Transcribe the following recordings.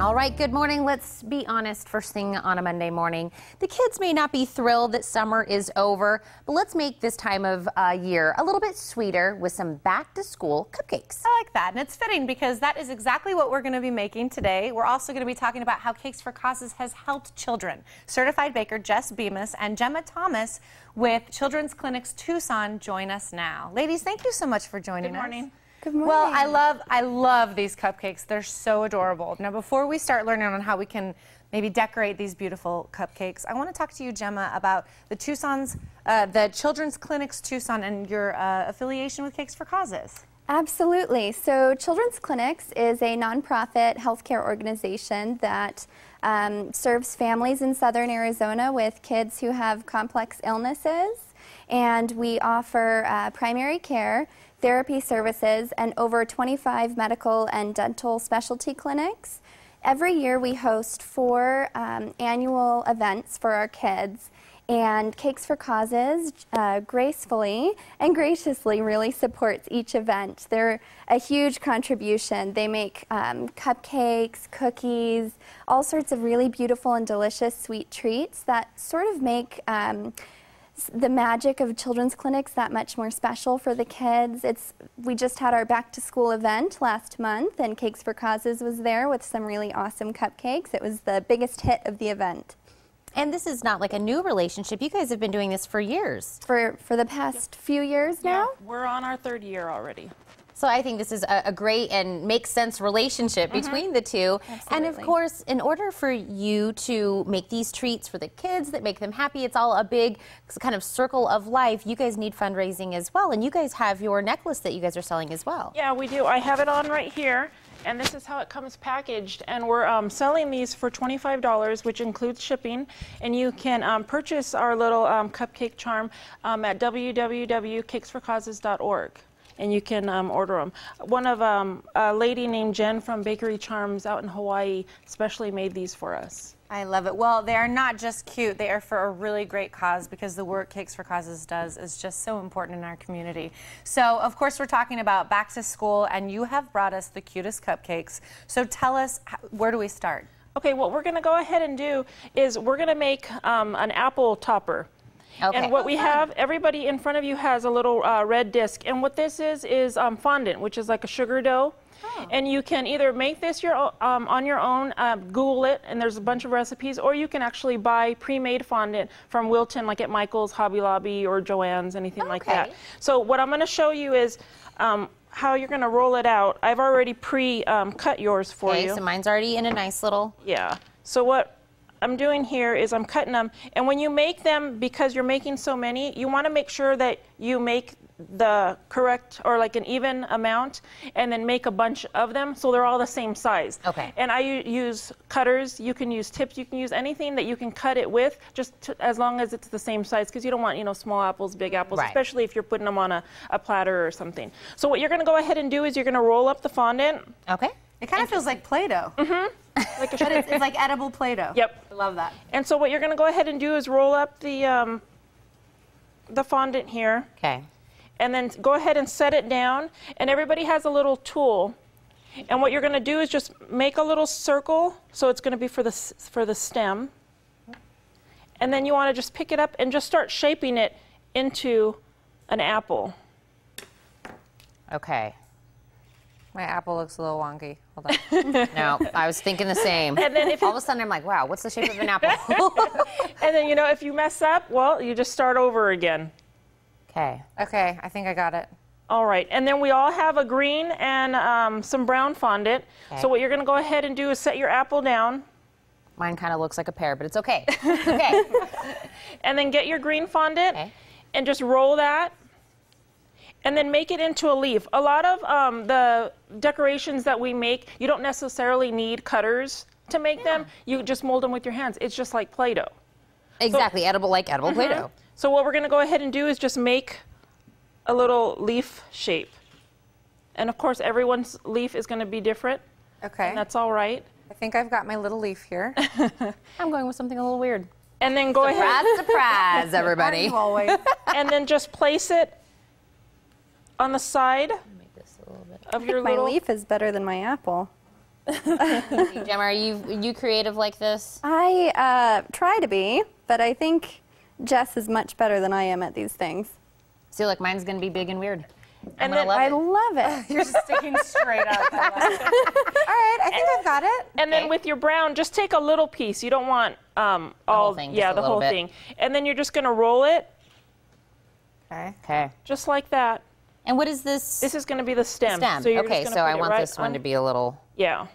All right, good morning. Let's be honest, first thing on a Monday morning. The kids may not be thrilled that summer is over, but let's make this time of year a little bit sweeter with some back-to-school cupcakes. I like that, and it's fitting because that is exactly what we're going to be making today. We're also going to be talking about how Cakes for Causes has helped children. Certified baker Jess Bemiss and Gemma Thomas with Children's Clinics Tucson join us now. Ladies, thank you so much for joining us. Good morning. Good morning. Well, I love these cupcakes. They're so adorable. Now, before we start learning on how we can maybe decorate these beautiful cupcakes, I want to talk to you, Gemma, about the the Children's Clinics Tucson and your affiliation with Cakes for Causes. Absolutely. So Children's Clinics is a nonprofit healthcare organization that serves families in southern Arizona with kids who have complex illnesses, and we offer primary care, therapy services, and over 25 medical and dental specialty clinics. Every year we host 4 annual events for our kids, and Cakes for Causes gracefully and graciously really supports each event. They're a huge contribution. They make cupcakes, cookies, all sorts of really beautiful and delicious sweet treats that sort of make the magic of children's clinics that much more special for the kids. We just had our back-to-school event last month, and Cakes for Causes was there with some really awesome cupcakes. It was the biggest hit of the event. And this is not like a new relationship. You guys have been doing this for years. For the past few years now? Yeah, we're on our 3rd year already. So I think this is a great and makes sense relationship between the two. Absolutely. And of course, in order for you to make these treats for the kids that make them happy, it's all a big kind of circle of life. You guys need fundraising as well. And you guys have your necklace that you guys are selling as well. Yeah, we do. I have it on right here. And this is how it comes packaged. And we're selling these for $25, which includes shipping. And you can purchase our little cupcake charm at www.cakesforcauses.org. And you can order them. One of a lady named Jen from Bakery Charms out in Hawaii specially made these for us. I love it. Well, they are not just cute, they are for a really great cause, because the work Cakes for Causes does is just so important in our community. So, of course, we're talking about back to school, and you have brought us the cutest cupcakes. So tell us, where do we start? Okay, what we're going to go ahead and do is we're going to make an apple topper. Okay. And what we have, everybody in front of you has a little red disc. And what this is fondant, which is like a sugar dough. Oh. And you can either make this on your own, Google it, and there's a bunch of recipes, or you can actually buy pre-made fondant from Wilton, like at Michael's, Hobby Lobby, or Joann's, anything like that. So what I'm going to show you is how you're going to roll it out. I've already cut yours for you. Okay, so mine's already in a nice little... Yeah. So what I'm doing here is I'm cutting them, and when you make them, because you're making so many, you want to make sure that you make the correct or like an even amount, and then make a bunch of them so they're all the same size. Okay. And I use cutters, you can use tips, you can use anything that you can cut it with, as long as it's the same size, because you don't want, small apples, big apples, right, especially if you're putting them on a platter or something. So what you're going to go ahead and do is you're going to roll up the fondant. Okay. It kind of feels like Play-Doh. Mm-hmm. But it's like edible Play-Doh. Yep. I love that. And so what you're going to go ahead and do is roll up the fondant here. Okay. And then go ahead and set it down. And everybody has a little tool. And what you're going to do is just make a little circle. So it's going to be for the stem. And then you want to just pick it up and just start shaping it into an apple. Okay. My apple looks a little wonky. Hold on. No, I was thinking the same. And then all of a sudden I'm like, wow, what's the shape of an apple? And then, if you mess up, well, you just start over again. Okay. Okay, I think I got it. All right, and then we all have a green and some brown fondant. Okay. So what you're going to go ahead and do is set your apple down. Mine kind of looks like a pear, but it's okay. It's okay. And then get your green fondant and just roll that. And then make it into a leaf. A lot of the decorations that we make, you don't necessarily need cutters to make them. You just mold them with your hands. It's just like Play-Doh. Exactly, so, edible Play-Doh. So what we're going to go ahead and do is just make a little leaf shape. And of course, everyone's leaf is going to be different. Okay. And that's all right. I think I've got my little leaf here. I'm going with something a little weird. And then go ahead. Surprise, everybody. Always. And then just place it on the side Make this a little bit. of your My little... leaf is better than my apple. Gemma, are you creative like this? I try to be, but I think Jess is much better than I am at these things. See, look, mine's going to be big and weird. And then I love it. You're just sticking straight up. I love it. All right, I think I've got it. And then with your brown, just take a little piece. You don't want all, whole thing, yeah, just a the little whole bit. thing. And then you're just going to roll it Okay. Okay. just like that. And what is this? This is going to be the stem. stem. So you're Okay, just so gonna I put it want right this one on- to be a little... Yeah.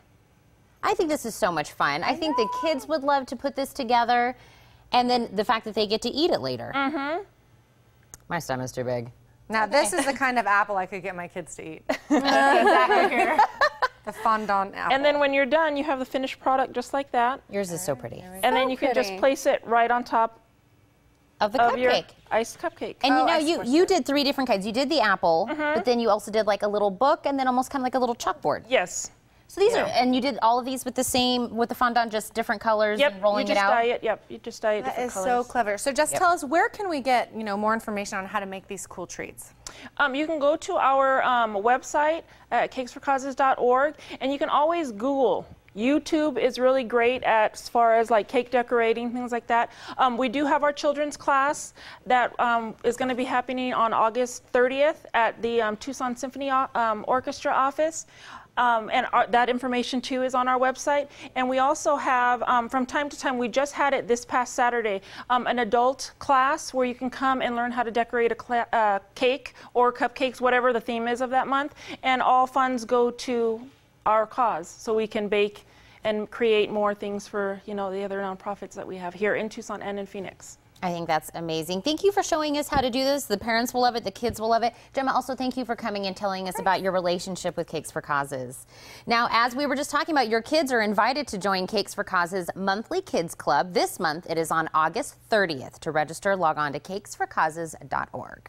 I think this is so much fun. I think the kids would love to put this together, and then the fact that they get to eat it later. Mm-hmm. My stomach's too big. Now, this is the kind of apple I could get my kids to eat. Exactly here. The fondant apple. And then when you're done, you have the finished product just like that. Yours is so pretty. And then you can just pretty. place it right on top Of the of your cupcake. iced cupcake. And you Oh, know, I you did 3 different kinds. You did the apple, Mm-hmm. but then you also did like a little book, and then almost kind of like a little chalkboard. Yes. So these are, and you did all of these with the same, with the fondant, just different colors Yep. and rolling you it just out. dye it. Yep. You just dye it That different is colors. so clever. So just tell us, where can we get, more information on how to make these cool treats? You can go to our website at cakesforcauses.org, and you can always Google. YouTube is really great as far as like cake decorating, things like that. We do have our children's class that is going to be happening on August 30th at the Tucson Symphony Orchestra office. That information too is on our website. And we also have, from time to time, we just had it this past Saturday, an adult class where you can come and learn how to decorate a cake or cupcakes, whatever the theme is of that month. And all funds go to our cause, so we can bake and create more things for the other nonprofits that we have here in Tucson and in Phoenix. I think that's amazing. Thank you for showing us how to do this. The parents will love it. The kids will love it. Gemma, also thank you for coming and telling us about your relationship with Cakes for Causes. Now, as we were just talking about, your kids are invited to join Cakes for Causes monthly kids club. This month, it is on August 30th. To register, log on to cakesforcauses.org.